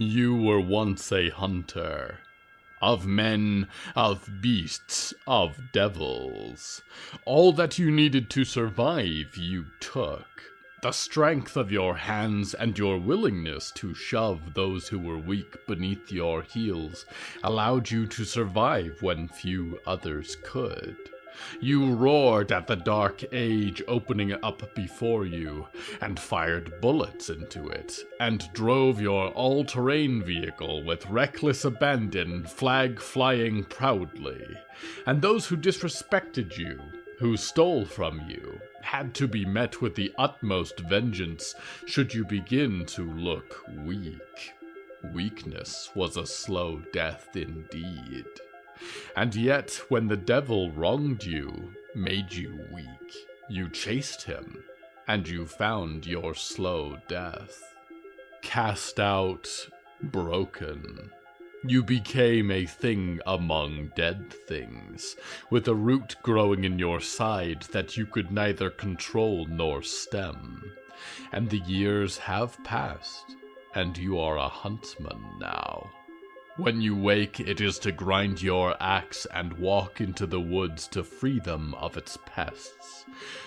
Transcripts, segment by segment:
You were once a hunter. Of men, of beasts, of devils. All that you needed to survive you took. The strength of your hands and your willingness to shove those who were weak beneath your heels allowed you to survive when few others could. You roared at the dark age opening up before you, and fired bullets into it, and drove your all-terrain vehicle with reckless abandon, flag flying proudly. And those who disrespected you, who stole from you, had to be met with the utmost vengeance should you begin to look weak. Weakness was a slow death indeed. And yet, when the devil wronged you, made you weak, you chased him, and you found your slow death. Cast out, broken. You became a thing among dead things, with a root growing in your side that you could neither control nor stem. And the years have passed, and you are a huntsman now. When you wake, it is to grind your axe and walk into the woods to free them of its pests.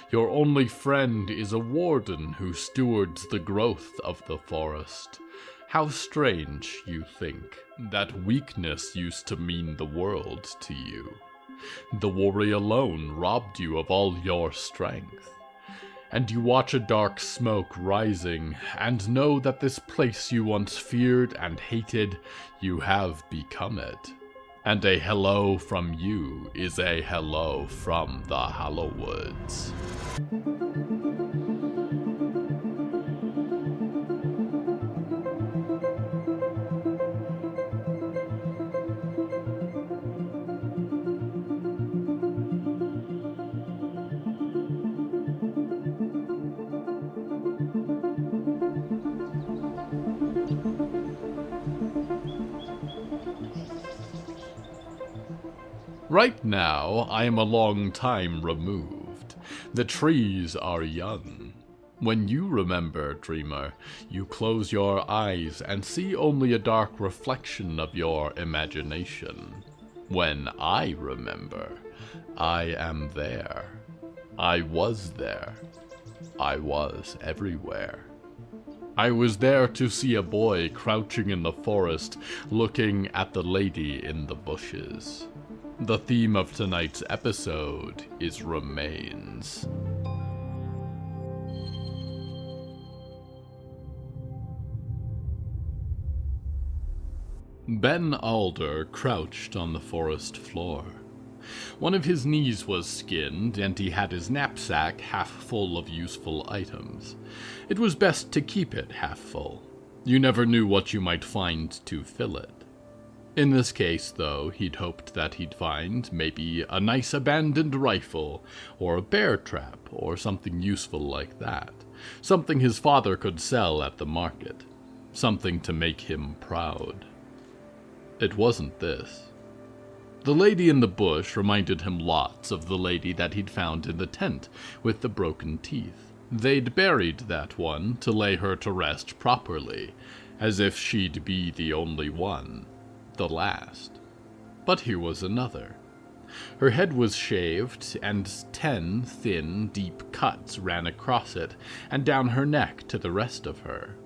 Your only friend is a warden who stewards the growth of the forest. How strange, you think, that weakness used to mean the world to you. The worry alone robbed you of all your strength. And you watch a dark smoke rising, and know that this place you once feared and hated, you have become it. And a hello from you is a hello from the Hallowoods. Right now, I am a long time removed. The trees are young. When you remember, dreamer, you close your eyes and see only a dark reflection of your imagination. When I remember, I am there. I was there. I was everywhere. I was there to see a boy crouching in the forest, looking at the lady in the bushes. The theme of tonight's episode is remains. Ben Alder crouched on the forest floor. One of his knees was skinned, and he had his knapsack half full of useful items. It was best to keep it half full. You never knew what you might find to fill it. In this case, though, he'd hoped that he'd find maybe a nice abandoned rifle, or a bear trap, or something useful like that. Something his father could sell at the market. Something to make him proud. It wasn't this. The lady in the bush reminded him lots of the lady that he'd found in the tent with the broken teeth. They'd buried that one to lay her to rest properly, as if she'd be the only one. The last. But here was another. Her head was shaved, and 10 thin, deep cuts ran across it, and down her neck to the rest of her.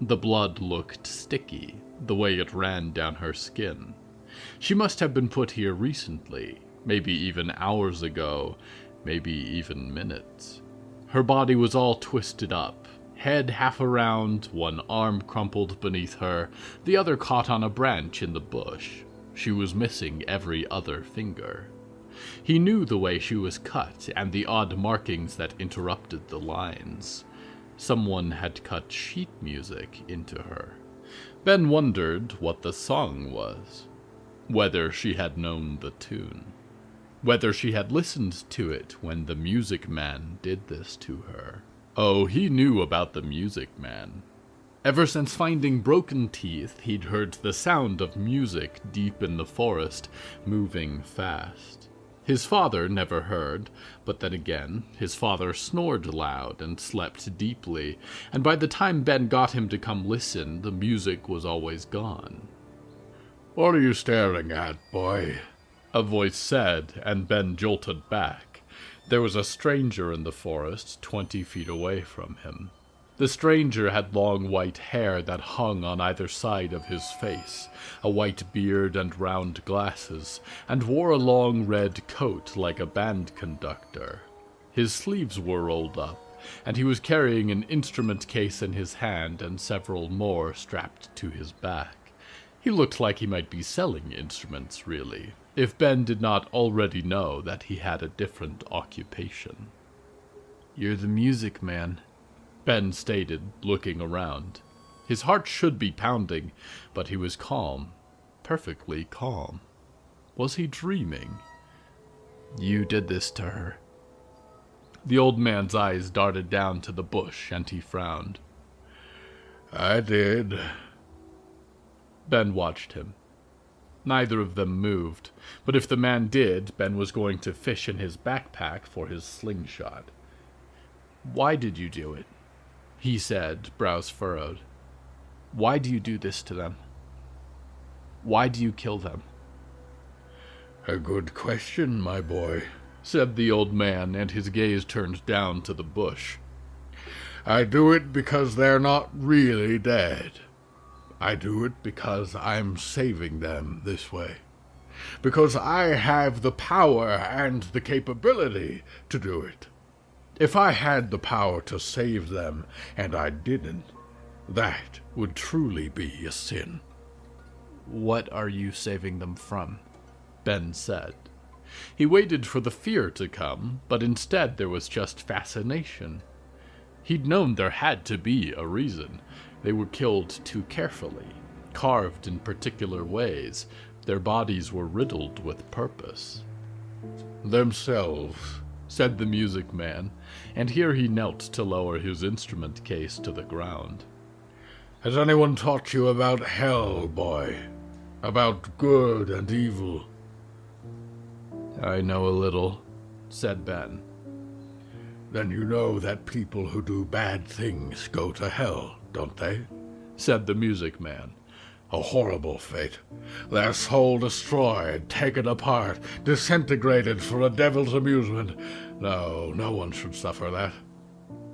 The blood looked sticky, the way it ran down her skin. She must have been put here recently, maybe even hours ago, maybe even minutes. Her body was all twisted up. Head half around, one arm crumpled beneath her, the other caught on a branch in the bush. She was missing every other finger. He knew the way she was cut and the odd markings that interrupted the lines. Someone had cut sheet music into her. Ben wondered what the song was. Whether she had known the tune. Whether she had listened to it when the music man did this to her. Oh, he knew about the music man. Ever since finding broken teeth, he'd heard the sound of music deep in the forest, moving fast. His father never heard, but then again, his father snored loud and slept deeply, and by the time Ben got him to come listen, the music was always gone. "What are you staring at, boy?" a voice said, and Ben jolted back. There was a stranger in the forest 20 feet away from him. The stranger had long white hair that hung on either side of his face, a white beard and round glasses, and wore a long red coat like a band conductor. His sleeves were rolled up, and he was carrying an instrument case in his hand and several more strapped to his back. He looked like he might be selling instruments, really, if Ben did not already know that he had a different occupation. "You're the music man," Ben stated, looking around. His heart should be pounding, but he was calm, perfectly calm. Was he dreaming? "You did this to her." The old man's eyes darted down to the bush, and he frowned. "I did." Ben watched him. Neither of them moved, but if the man did, Ben was going to fish in his backpack for his slingshot. "Why did you do it?" he said, brows furrowed. "Why do you do this to them? Why do you kill them?" "A good question, my boy," said the old man, and his gaze turned down to the bush. "I do it because they're not really dead. I do it because I'm saving them this way. Because I have the power and the capability to do it. If I had the power to save them, and I didn't, that would truly be a sin." "What are you saving them from?" Ben said. He waited for the fear to come, but instead there was just fascination. He'd known there had to be a reason. They were killed too carefully, carved in particular ways. Their bodies were riddled with purpose. "Themselves," said the music man, and here he knelt to lower his instrument case to the ground. "Has anyone taught you about hell, boy? About good and evil?" "I know a little," said Ben. "Then you know that people who do bad things go to hell, don't they?" said the music man. "A horrible fate. Their soul destroyed, taken apart, disintegrated for a devil's amusement. No, no one should suffer that.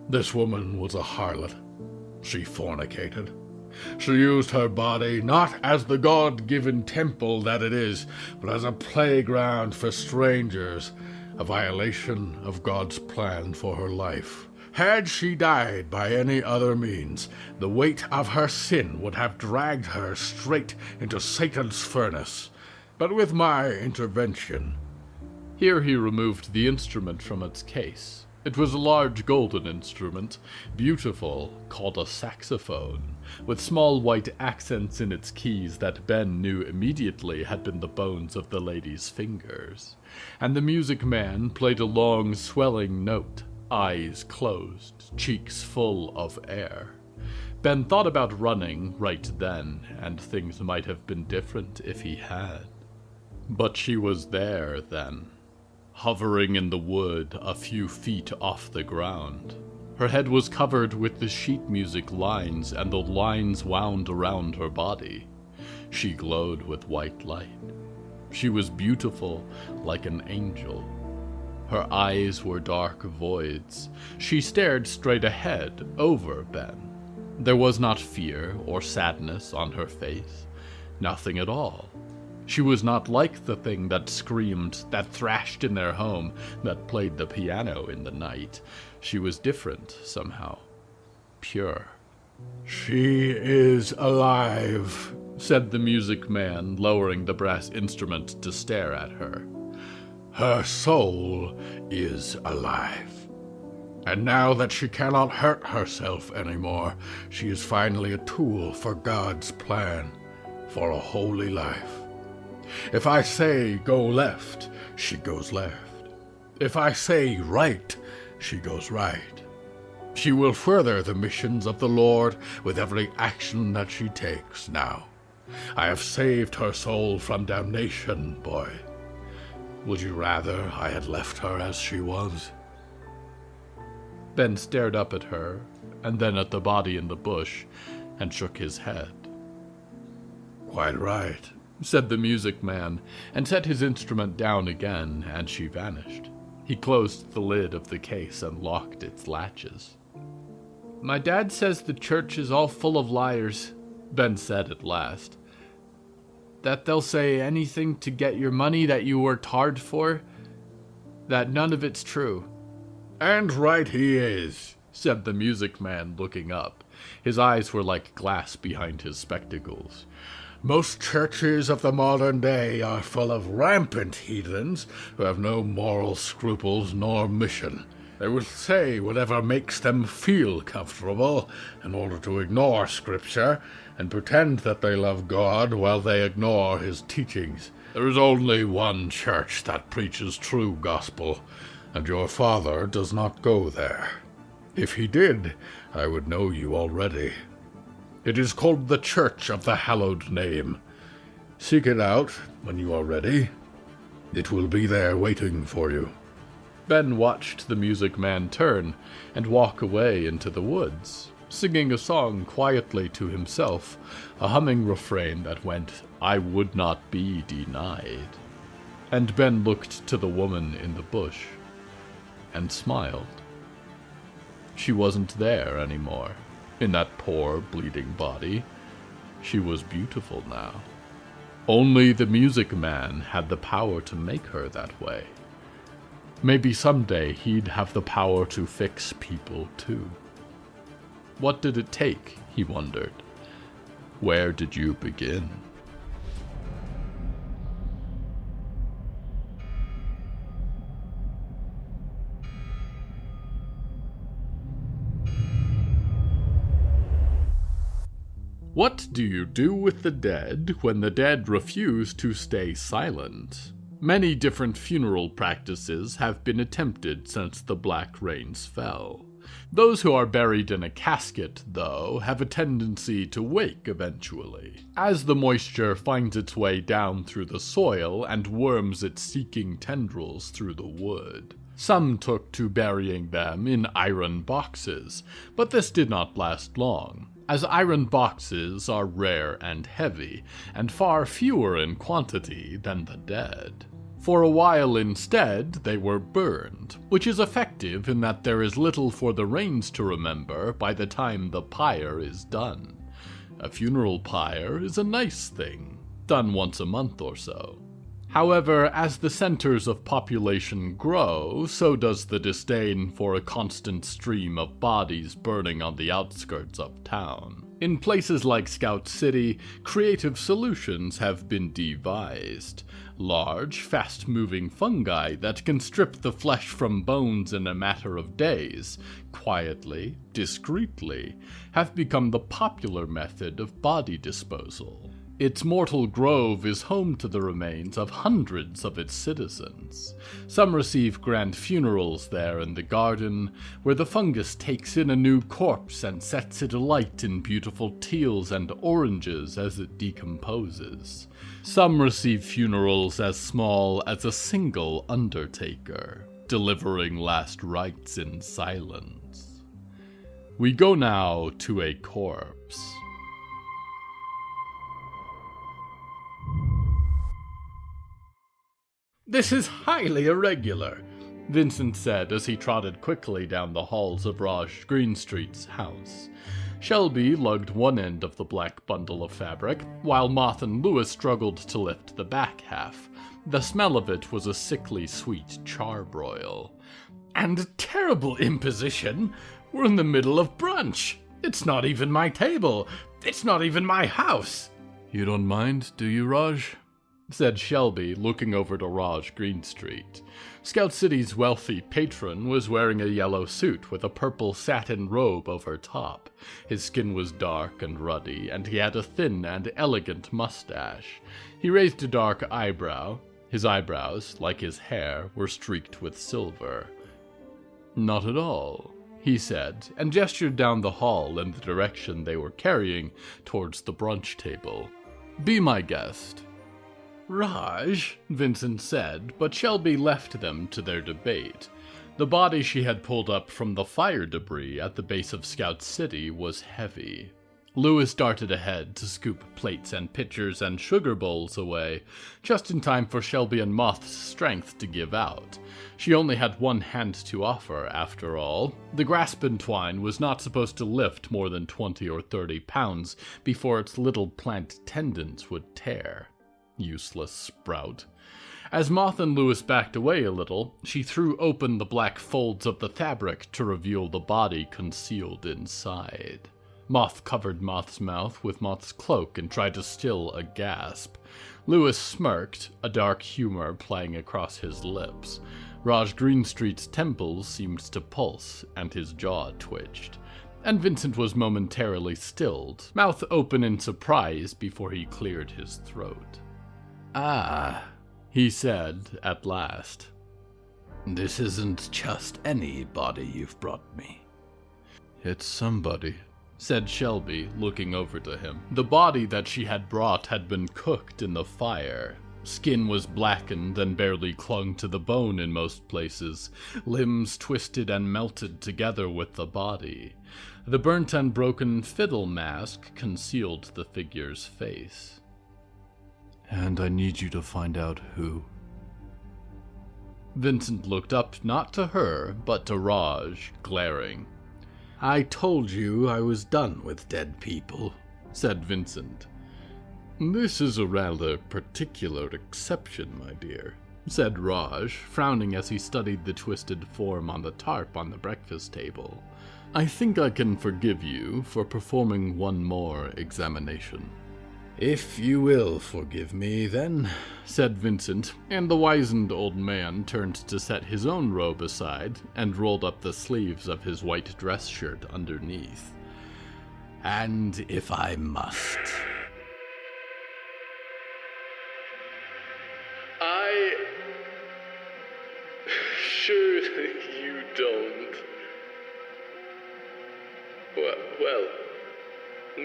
This woman was a harlot. She fornicated. She used her body not as the God-given temple that it is, but as a playground for strangers, a violation of God's plan for her life. Had she died by any other means, the weight of her sin would have dragged her straight into Satan's furnace. But with my intervention—" Here he removed the instrument from its case. It was a large golden instrument, beautiful, called a saxophone, with small white accents in its keys that Ben knew immediately had been the bones of the lady's fingers. And the music man played a long, swelling note, eyes closed, cheeks full of air. Ben thought about running right then, and things might have been different if he had. But she was there then, hovering in the wood a few feet off the ground. Her head was covered with the sheet music lines, and the lines wound around her body. She glowed with white light. She was beautiful, like an angel. Her eyes were dark voids. She stared straight ahead, over Ben. There was not fear or sadness on her face. Nothing at all. She was not like the thing that screamed, that thrashed in their home, that played the piano in the night. She was different, somehow. Pure. "She is alive," said the music man, lowering the brass instrument to stare at her. "Her soul is alive. And now that she cannot hurt herself anymore, she is finally a tool for God's plan, for a holy life. If I say go left, she goes left. If I say right, she goes right. She will further the missions of the Lord with every action that she takes now. I have saved her soul from damnation, boy. Would you rather I had left her as she was? Ben stared up at her, and then at the body in the bush, and shook his head. Quite right, said the music man, and set his instrument down again, and she vanished. He closed the lid of the case and locked its latches. My dad says the church is all full of liars, Ben said at last. That they'll say anything to get your money that you worked hard for, that none of it's true. And right he is, said the music man, looking up. His eyes were like glass behind his spectacles. Most churches of the modern day are full of rampant heathens who have no moral scruples nor mission. They will say whatever makes them feel comfortable in order to ignore Scripture and pretend that they love God while they ignore his teachings. There is only one church that preaches true gospel, and your father does not go there. If he did, I would know you already. It is called the Church of the Hallowed Name. Seek it out when you are ready. It will be there waiting for you. Ben watched the music man turn and walk away into the woods, singing a song quietly to himself, a humming refrain that went, I would not be denied. And Ben looked to the woman in the bush and smiled. She wasn't there anymore, in that poor, bleeding body. She was beautiful now. Only the music man had the power to make her that way. Maybe someday he'd have the power to fix people, too. What did it take, he wondered. Where did you begin? What do you do with the dead when the dead refuse to stay silent? Many different funeral practices have been attempted since the Black Rains fell. Those who are buried in a casket, though, have a tendency to wake eventually, as the moisture finds its way down through the soil and worms its seeking tendrils through the wood. Some took to burying them in iron boxes, but this did not last long, as iron boxes are rare and heavy, and far fewer in quantity than the dead. For a while instead, they were burned, which is effective in that there is little for the Rains to remember by the time the pyre is done. A funeral pyre is a nice thing, done once a month or so. However, as the centers of population grow, so does the disdain for a constant stream of bodies burning on the outskirts of town. In places like Scout City, creative solutions have been devised. Large, fast-moving fungi that can strip the flesh from bones in a matter of days, quietly, discreetly, have become the popular method of body disposal. Its mortal grove is home to the remains of hundreds of its citizens. Some receive grand funerals there in the garden, where the fungus takes in a new corpse and sets it alight in beautiful teals and oranges as it decomposes. Some receive funerals as small as a single undertaker, delivering last rites in silence. We go now to a corpse. This is highly irregular, Vincent said as he trotted quickly down the halls of Raj Greenstreet's house. Shelby lugged one end of the black bundle of fabric, while Moth and Lewis struggled to lift the back half. The smell of it was a sickly sweet charbroil. And a terrible imposition! We're in the middle of brunch! It's not even my table! It's not even my house! You don't mind, do you, Raj? Said Shelby, looking over to Raj Greenstreet. Scout City's wealthy patron was wearing a yellow suit with a purple satin robe over top. His skin was dark and ruddy, and he had a thin and elegant mustache. He raised a dark eyebrow. His eyebrows, like his hair, were streaked with silver. Not at all, he said, and gestured down the hall in the direction they were carrying towards the brunch table. Be my guest. Raj, Vincent said, but Shelby left them to their debate. The body she had pulled up from the fire debris at the base of Scout City was heavy. Lewis darted ahead to scoop plates and pitchers and sugar bowls away, just in time for Shelby and Moth's strength to give out. She only had one hand to offer, after all. The graspin twine was not supposed to lift more than 20 or 30 pounds before its little plant tendons would tear. Useless sprout. As Moth and Lewis backed away a little, she threw open the black folds of the fabric to reveal the body concealed inside. Moth covered Moth's mouth with Moth's cloak and tried to still a gasp. Lewis smirked, a dark humor playing across his lips. Raj Greenstreet's temples seemed to pulse, and his jaw twitched. And Vincent was momentarily stilled, mouth open in surprise before he cleared his throat. "Ah," he said at last. "This isn't just any body you've brought me." "It's somebody," said Shelby, looking over to him. The body that she had brought had been cooked in the fire. Skin was blackened and barely clung to the bone in most places, limbs twisted and melted together with the body. The burnt and broken fiddle mask concealed the figure's face. "And I need you to find out who." Vincent looked up not to her, but to Raj, glaring. "I told you I was done with dead people," said Vincent. "This is a rather particular exception, my dear," said Raj, frowning as he studied the twisted form on the tarp on the breakfast table. "I think I can forgive you for performing one more examination." "If you will forgive me, then," said Vincent, and the wizened old man turned to set his own robe aside and rolled up the sleeves of his white dress shirt underneath. "And if I must." Surely you don't. Well,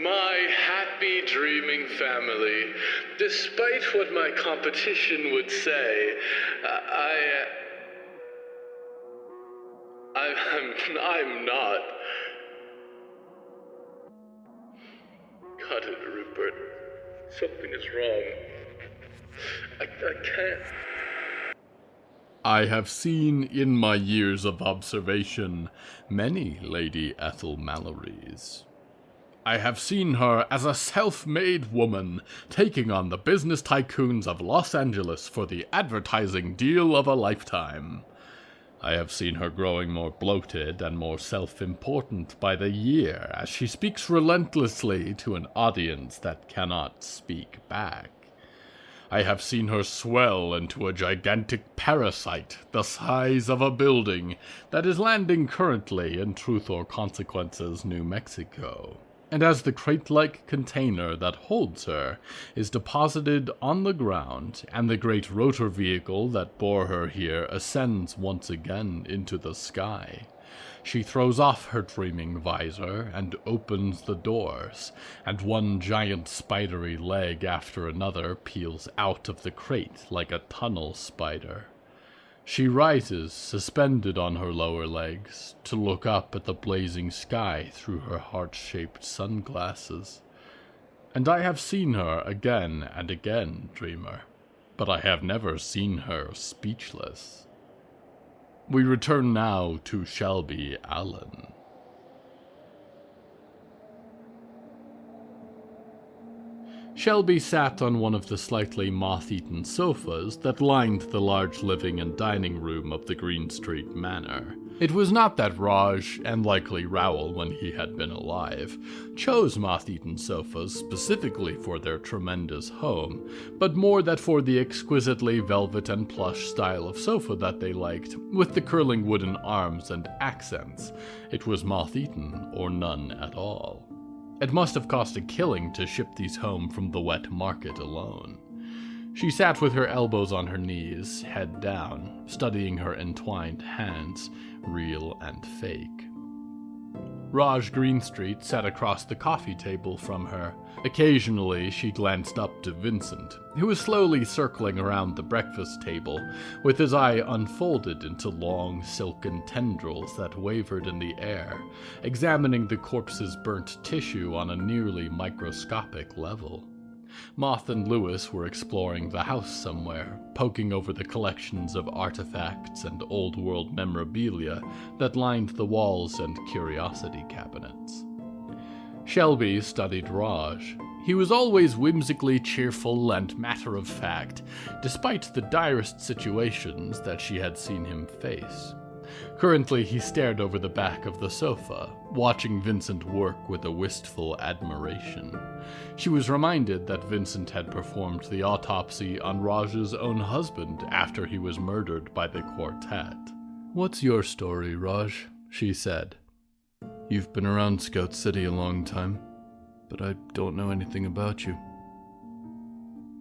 my happy dreaming family, despite what my competition would say, I'm not. Cut it, Rupert. Something is wrong. I can't. "I have seen in my years of observation many Lady Ethel Mallorys. I have seen her as a self-made woman taking on the business tycoons of Los Angeles for the advertising deal of a lifetime. I have seen her growing more bloated and more self-important by the year as she speaks relentlessly to an audience that cannot speak back. I have seen her swell into a gigantic parasite the size of a building that is landing currently in Truth or Consequences, New Mexico. And as the crate-like container that holds her is deposited on the ground, and the great rotor vehicle that bore her here ascends once again into the sky, she throws off her dreaming visor and opens the doors, and one giant spidery leg after another peels out of the crate like a tunnel spider. She rises, suspended on her lower legs, to look up at the blazing sky through her heart-shaped sunglasses. And I have seen her again and again, dreamer, but I have never seen her speechless. We return now to Shelby Alon. Shelby sat on one of the slightly moth-eaten sofas that lined the large living and dining room of the Greenstreet Manor. It was not that Raj, and likely Rowell when he had been alive, chose moth-eaten sofas specifically for their tremendous home, but more that for the exquisitely velvet and plush style of sofa that they liked, with the curling wooden arms and accents, it was moth-eaten or none at all. It must have cost a killing to ship these home from the wet market alone. She sat with her elbows on her knees, head down, studying her entwined hands, real and fake. Raj Greenstreet sat across the coffee table from her. Occasionally, she glanced up to Vincent, who was slowly circling around the breakfast table, with his eye unfolded into long, silken tendrils that wavered in the air, examining the corpse's burnt tissue on a nearly microscopic level. Moth and Lewis were exploring the house somewhere, poking over the collections of artifacts and old-world memorabilia that lined the walls and curiosity cabinets. Shelby studied Raj. He was always whimsically cheerful and matter-of-fact, despite the direst situations that she had seen him face. Currently, he stared over the back of the sofa, watching Vincent work with a wistful admiration. She was reminded that Vincent had performed the autopsy on Raj's own husband after he was murdered by the quartet. "What's your story, Raj?" she said. "You've been around Scout City a long time, but I don't know anything about you."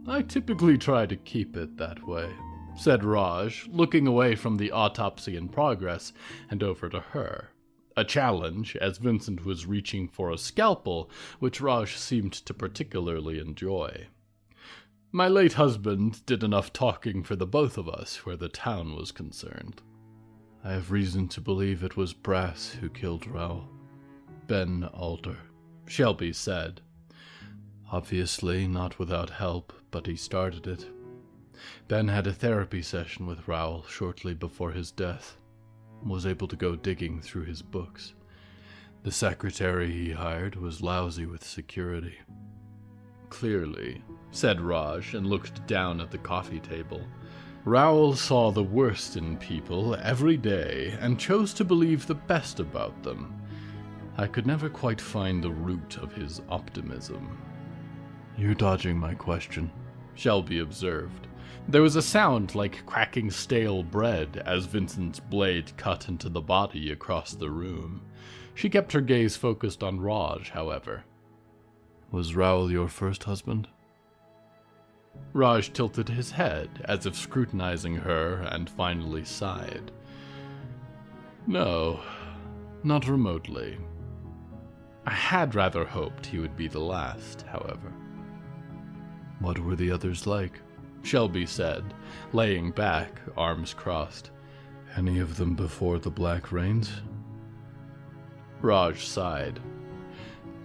"I typically try to keep it that way," said Raj, looking away from the autopsy in progress and over to her. A challenge, as Vincent was reaching for a scalpel, which Raj seemed to particularly enjoy. "My late husband did enough talking for the both of us where the town was concerned." "I have reason to believe it was Brass who killed Raoul. Ben Alder," Shelby said. "Obviously not without help, but he started it. Ben had a therapy session with Raoul shortly before his death. Was able to go digging through his books. The secretary he hired was lousy with security." "Clearly," said Raj and looked down at the coffee table. "Raoul saw the worst in people every day and chose to believe the best about them. I could never quite find the root of his optimism." "You're dodging my question," Shelby observed. There was a sound like cracking stale bread as Vincent's blade cut into the body across the room. She kept her gaze focused on Raj, however. "Was Raoul your first husband?" Raj tilted his head, as if scrutinizing her, and finally sighed. "No, not remotely. I had rather hoped he would be the last, however." "What were the others like?" Shelby said, laying back, arms crossed. "Any of them before the Black Rains?" Raj sighed.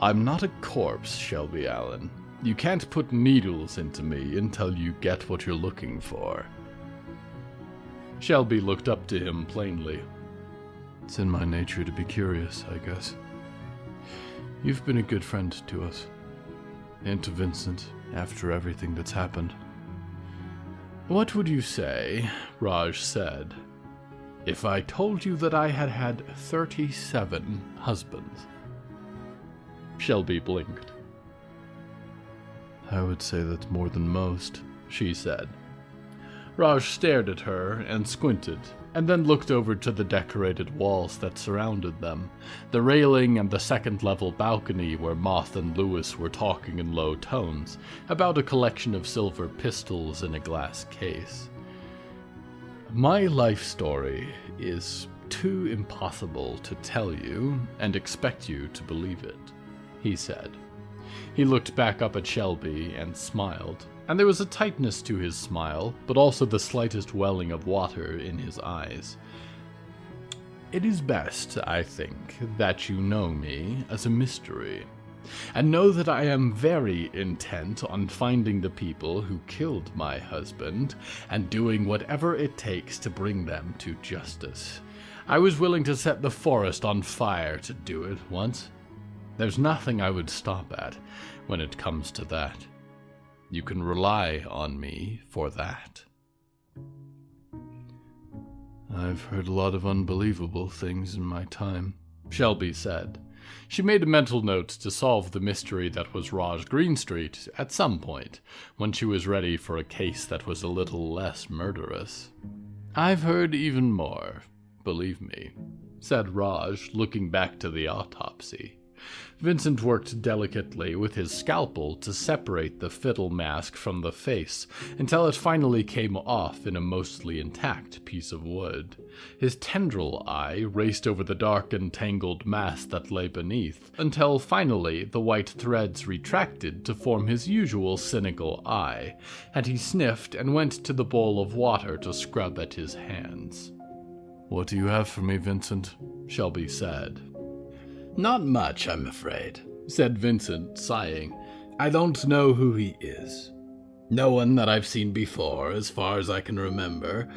"I'm not a corpse, Shelby Allen. You can't put needles into me until you get what you're looking for." Shelby looked up to him plainly. "It's in my nature to be curious, I guess. You've been a good friend to us, and to Vincent, after everything that's happened." "What would you say," Raj said, "if I told you that I had had 37 husbands?" Shelby blinked. "I would say that's more than most," she said. Raj stared at her and squinted, and then looked over to the decorated walls that surrounded them, the railing and the second-level balcony where Moth and Lewis were talking in low tones about a collection of silver pistols in a glass case. "My life story is too impossible to tell you and expect you to believe it," he said. He looked back up at Shelby and smiled, and there was a tightness to his smile, but also the slightest welling of water in his eyes. "It is best, I think, that you know me as a mystery, and know that I am very intent on finding the people who killed my husband and doing whatever it takes to bring them to justice. I was willing to set the forest on fire to do it once. There's nothing I would stop at when it comes to that. You can rely on me for that." "I've heard a lot of unbelievable things in my time," Shelby said. She made a mental note to solve the mystery that was Raj Greenstreet at some point, when she was ready for a case that was a little less murderous. "I've heard even more, believe me," said Raj, looking back to the autopsy. Vincent worked delicately with his scalpel to separate the fiddle mask from the face, until it finally came off in a mostly intact piece of wood. His tendril eye raced over the dark and tangled mass that lay beneath, until finally the white threads retracted to form his usual cynical eye, and he sniffed and went to the bowl of water to scrub at his hands. "What do you have for me, Vincent?" Shelby said. "Not much, I'm afraid," said Vincent, sighing. "I don't know who he is. No one that I've seen before, as far as I can remember.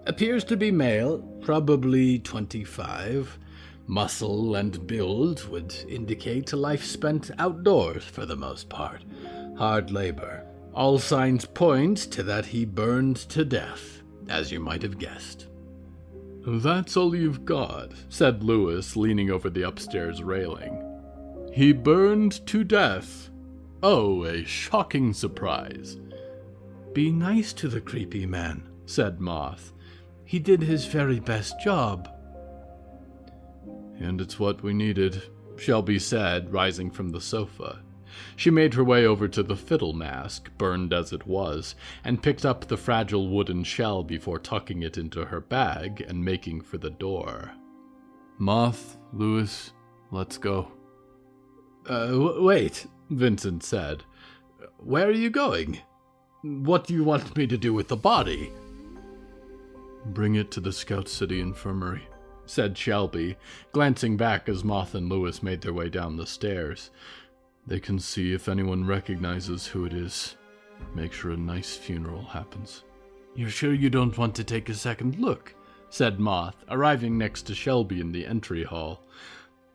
Appears to be male, probably 25. Muscle and build would indicate a life spent outdoors for the most part. Hard labor. All signs point to that he burned to death, as you might have guessed." "That's all you've got," said Lewis, leaning over the upstairs railing. "He burned to death. Oh, a shocking surprise." "Be nice to the creepy man," said Moth. "He did his very best job." "And it's what we needed," Shelby said, rising from the sofa. She made her way over to the fiddle mask, burned as it was, and picked up the fragile wooden shell before tucking it into her bag and making for the door. "Moth, Lewis, let's go." Wait," Vincent said. "Where are you going? What do you want me to do with the body?" "Bring it to the Scout City Infirmary," said Shelby, glancing back as Moth and Lewis made their way down the stairs. "They can see if anyone recognizes who it is. Make sure a nice funeral happens." "You're sure you don't want to take a second look?" said Moth, arriving next to Shelby in the entry hall.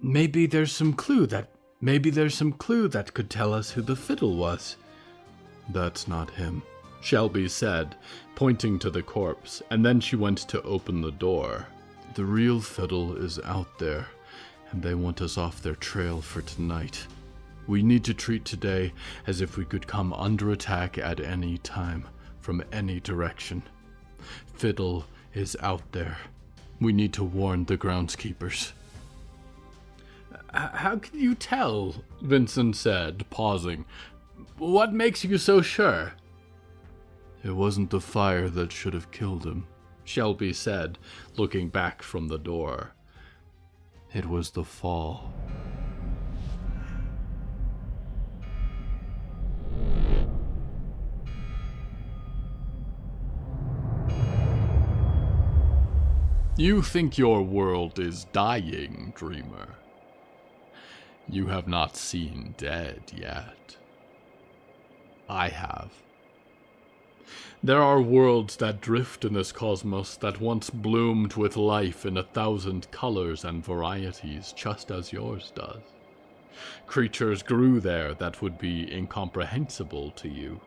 Maybe there's some clue that could tell us who the fiddle was." "That's not him," Shelby said, pointing to the corpse, and then she went to open the door. "The real fiddle is out there, and they want us off their trail for tonight. We need to treat today as if we could come under attack at any time, from any direction. Fiddle is out there. We need to warn the groundskeepers." "How can you tell?" Vincent said, pausing. "What makes you so sure?" "It wasn't the fire that should have killed him," Shelby said, looking back from the door. "It was the fall." You think your world is dying, dreamer. You have not seen dead yet. I have. There are worlds that drift in this cosmos that once bloomed with life in 1,000 colors and varieties, just as yours does. Creatures grew there that would be incomprehensible to you.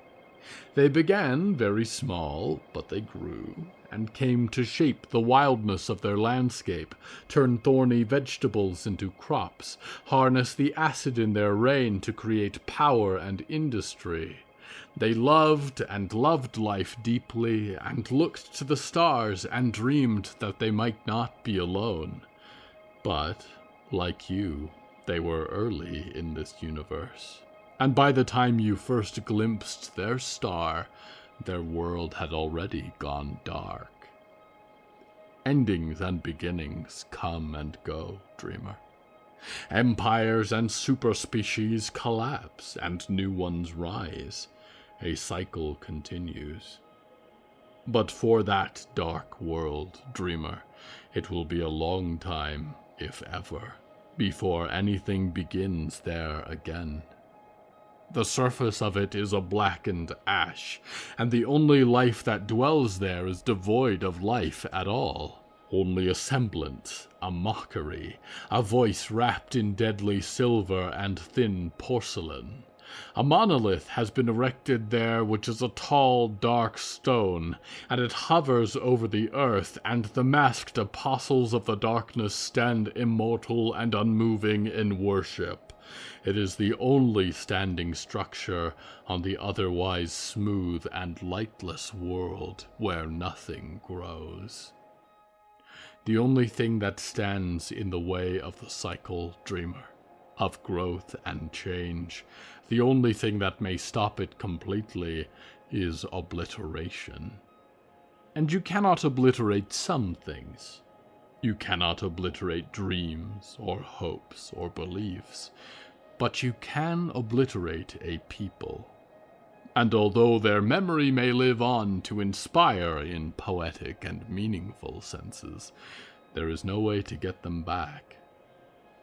They began very small, but they grew, and came to shape the wildness of their landscape, turn thorny vegetables into crops, harness the acid in their rain to create power and industry. They loved and loved life deeply, and looked to the stars and dreamed that they might not be alone. But, like you, they were early in this universe. And by the time you first glimpsed their star, their world had already gone dark. Endings and beginnings come and go, dreamer. Empires and superspecies collapse, and new ones rise. A cycle continues. But for that dark world, dreamer, it will be a long time, if ever, before anything begins there again. The surface of it is a blackened ash, and the only life that dwells there is devoid of life at all. Only a semblance, a mockery, a voice wrapped in deadly silver and thin porcelain. A monolith has been erected there, which is a tall, dark stone, and it hovers over the earth, and the masked apostles of the darkness stand immortal and unmoving in worship. It is the only standing structure on the otherwise smooth and lightless world where nothing grows. The only thing that stands in the way of the cycle, dreamer, of growth and change. The only thing that may stop it completely is obliteration. And you cannot obliterate some things. You cannot obliterate dreams or hopes or beliefs, but you can obliterate a people. And although their memory may live on to inspire in poetic and meaningful senses, there is no way to get them back.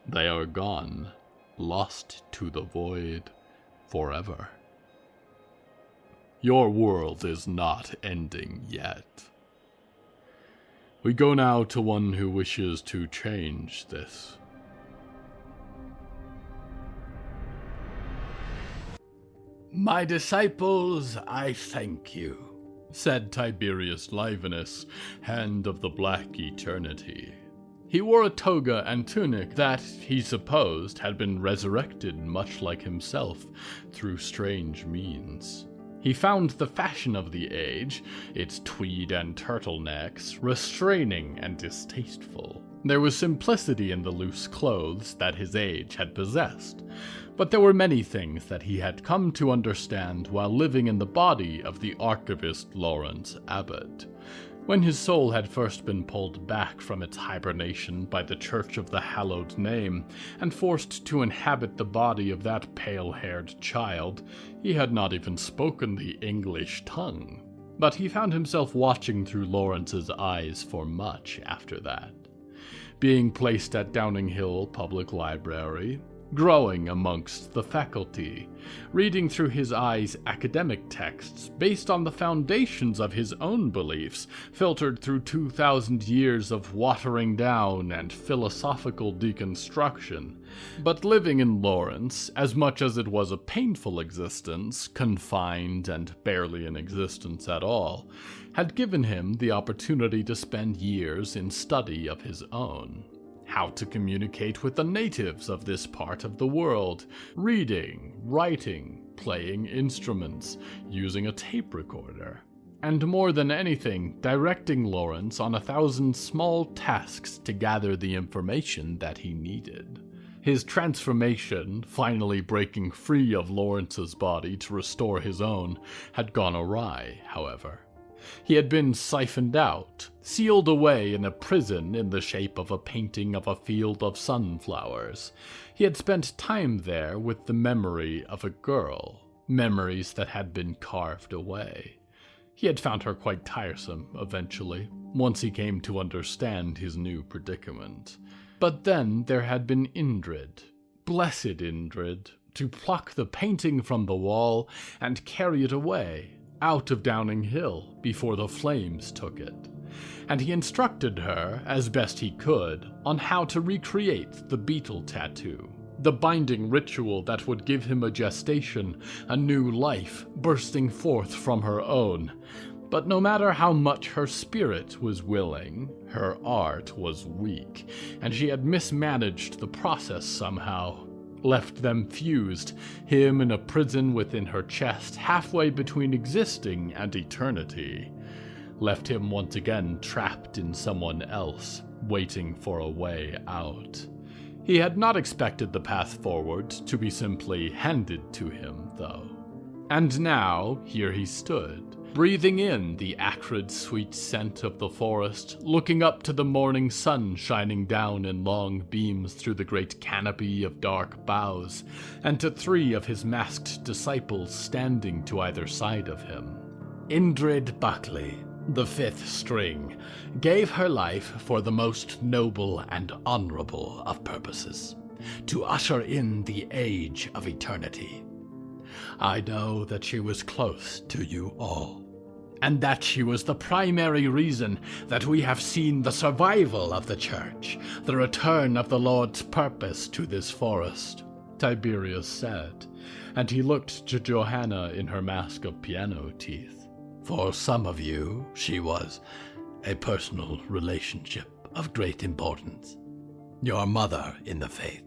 They are gone, lost to the void forever. Your world is not ending yet. We go now to one who wishes to change this. My disciples, I thank you, said Tiberius Livinus, Hand of the Black Eternity. He wore a toga and tunic that, he supposed, had been resurrected much like himself through strange means. He found the fashion of the age, its tweed and turtlenecks, restraining and distasteful. There was simplicity in the loose clothes that his age had possessed, but there were many things that he had come to understand while living in the body of the archivist Lawrence Abbot. When his soul had first been pulled back from its hibernation by the Church of the Hallowed Name and forced to inhabit the body of that pale-haired child, he had not even spoken the English tongue. But he found himself watching through Lawrence's eyes for much after that. Being placed at Downing Hill Public Library, growing amongst the faculty, reading through his eyes academic texts based on the foundations of his own beliefs, filtered through 2,000 years of watering down and philosophical deconstruction. But living in Lawrence, as much as it was a painful existence, confined and barely in existence at all, had given him the opportunity to spend years in study of his own. How to communicate with the natives of this part of the world, reading, writing, playing instruments, using a tape recorder, and more than anything, directing Lawrence on 1,000 small tasks to gather the information that he needed. His transformation, finally breaking free of Lawrence's body to restore his own, had gone awry, however. He had been siphoned out, sealed away in a prison in the shape of a painting of a field of sunflowers. He had spent time there with the memory of a girl, memories that had been carved away. He had found her quite tiresome, eventually, once he came to understand his new predicament. But then there had been Indrid, blessed Indrid, to pluck the painting from the wall and carry it away, out of Downing Hill, before the flames took it. And he instructed her, as best he could, on how to recreate the beetle tattoo, the binding ritual that would give him a gestation, a new life, bursting forth from her own. But no matter how much her spirit was willing, her art was weak, and she had mismanaged the process somehow. Left them fused, him in a prison within her chest, halfway between existing and eternity. Left him once again trapped in someone else, waiting for a way out. He had not expected the path forward to be simply handed to him, though. And now, here he stood, breathing in the acrid sweet scent of the forest, looking up to the morning sun shining down in long beams through the great canopy of dark boughs, and to 3 of his masked disciples standing to either side of him. Indrid Buckley, the 5th string, gave her life for the most noble and honorable of purposes, to usher in the age of eternity. I know that she was close to you all, and that she was the primary reason that we have seen the survival of the church, the return of the Lord's purpose to this forest, Tiberius said, and he looked to Johanna in her mask of piano teeth. For some of you, she was a personal relationship of great importance, your mother in the faith.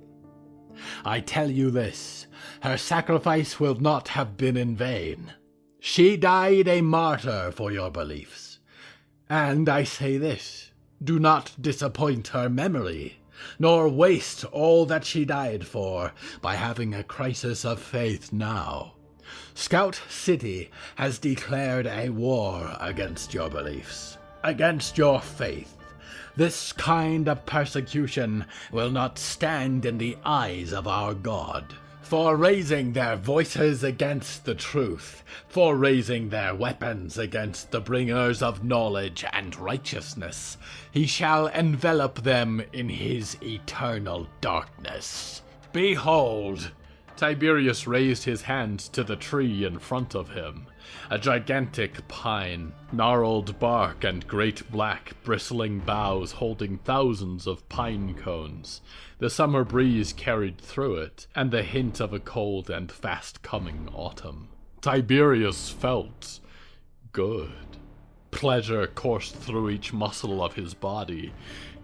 I tell you this, her sacrifice will not have been in vain. She died a martyr for your beliefs. And I say this, do not disappoint her memory. nor waste all that she died for by having a crisis of faith now. Scout City has declared a war against your beliefs, against your faith. This kind of persecution will not stand in the eyes of our God. For raising their voices against the truth, for raising their weapons against the bringers of knowledge and righteousness, he shall envelop them in his eternal darkness. Behold!" Tiberius raised his hand to the tree in front of him, a gigantic pine, gnarled bark and great black bristling boughs holding thousands of pine cones. The summer breeze carried through it, and the hint of a cold and fast-coming autumn. Tiberius felt good. Pleasure coursed through each muscle of his body.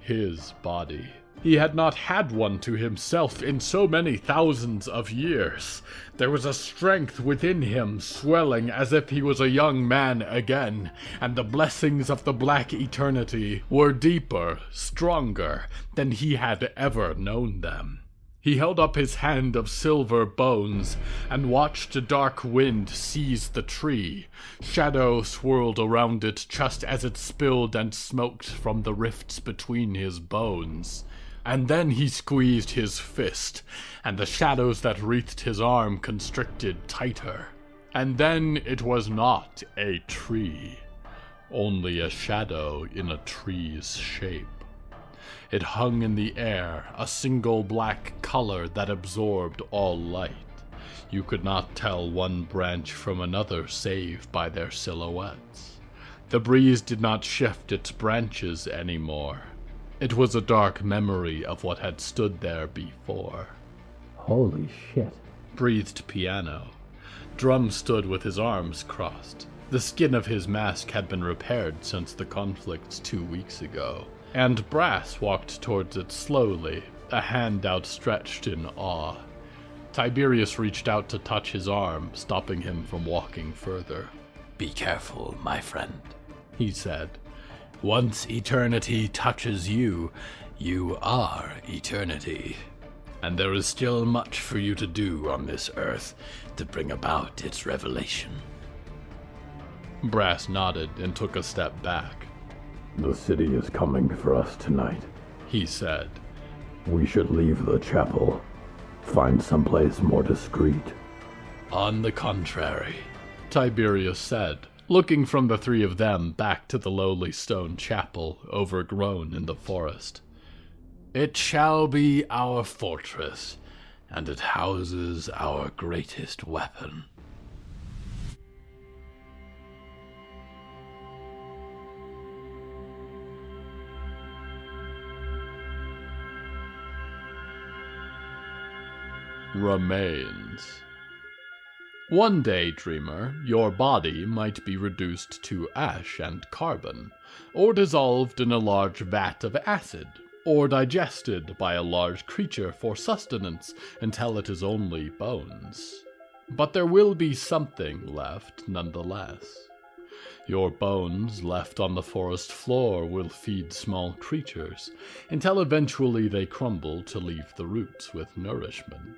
His body. He had not had one to himself in so many thousands of years. There was a strength within him swelling as if he was a young man again, and the blessings of the Black Eternity were deeper, stronger than he had ever known them. He held up his hand of silver bones and watched a dark wind seize the tree. Shadow swirled around it just as it spilled and smoked from the rifts between his bones. And then he squeezed his fist, and the shadows that wreathed his arm constricted tighter. And then it was not a tree, only a shadow in a tree's shape. It hung in the air, a single black color that absorbed all light. You could not tell one branch from another save by their silhouettes. The breeze did not shift its branches anymore. It was a dark memory of what had stood there before. "Holy shit," breathed Piano. Drum stood with his arms crossed. The skin of his mask had been repaired since the conflict 2 weeks ago, and Brass walked towards it slowly, a hand outstretched in awe. Tiberius reached out to touch his arm, stopping him from walking further. "Be careful, my friend," he said. "Once eternity touches you, you are eternity. And there is still much for you to do on this earth to bring about its revelation." Brass nodded and took a step back. "The city is coming for us tonight," he said. "We should leave the chapel. Find someplace more discreet." "On the contrary," Tiberius said, looking from the three of them back to the lowly stone chapel overgrown in the forest. "It shall be our fortress, and it houses our greatest weapon." Remains. One day, dreamer, your body might be reduced to ash and carbon, or dissolved in a large vat of acid, or digested by a large creature for sustenance until it is only bones. But there will be something left nonetheless. Your bones left on the forest floor will feed small creatures, until eventually they crumble to leave the roots with nourishment.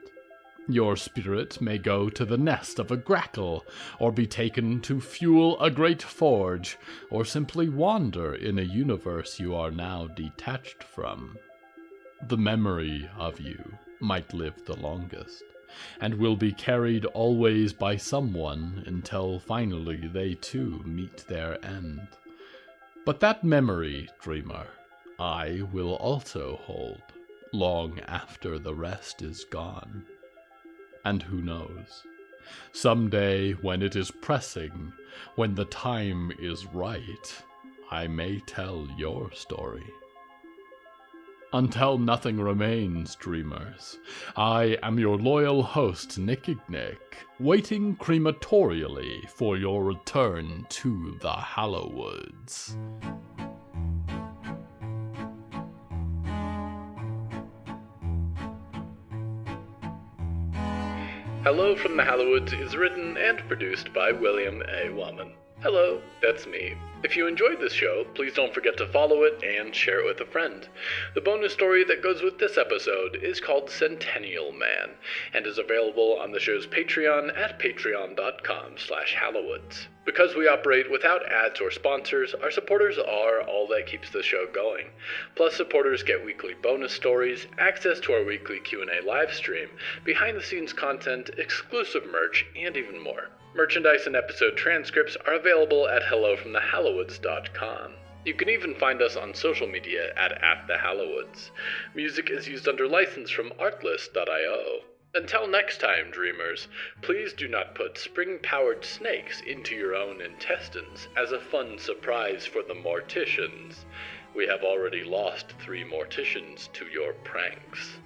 Your spirit may go to the nest of a grackle, or be taken to fuel a great forge, or simply wander in a universe you are now detached from. The memory of you might live the longest, and will be carried always by someone until finally they too meet their end. But that memory, dreamer, I will also hold, long after the rest is gone. And who knows, someday when it is pressing, when the time is right, I may tell your story. Until nothing remains, dreamers, I am your loyal host, Nickignick, waiting crematorially for your return to the Hallowoods. Hello from the Hallowoods is written and produced by William A. Wellman. Hello, that's me. If you enjoyed this show, please don't forget to follow it and share it with a friend. The bonus story that goes with this episode is called Centennial Man, and is available on the show's Patreon at patreon.com/Hallowoods. Because we operate without ads or sponsors, our supporters are all that keeps the show going. Plus, supporters get weekly bonus stories, access to our weekly Q&A live stream, behind-the-scenes content, exclusive merch, and even more. Merchandise and episode transcripts are available at hellofromthehallowoods.com. You can even find us on social media at @thehallowoods. Music is used under license from artlist.io. Until next time, dreamers, please do not put spring-powered snakes into your own intestines as a fun surprise for the morticians. We have already lost 3 morticians to your pranks.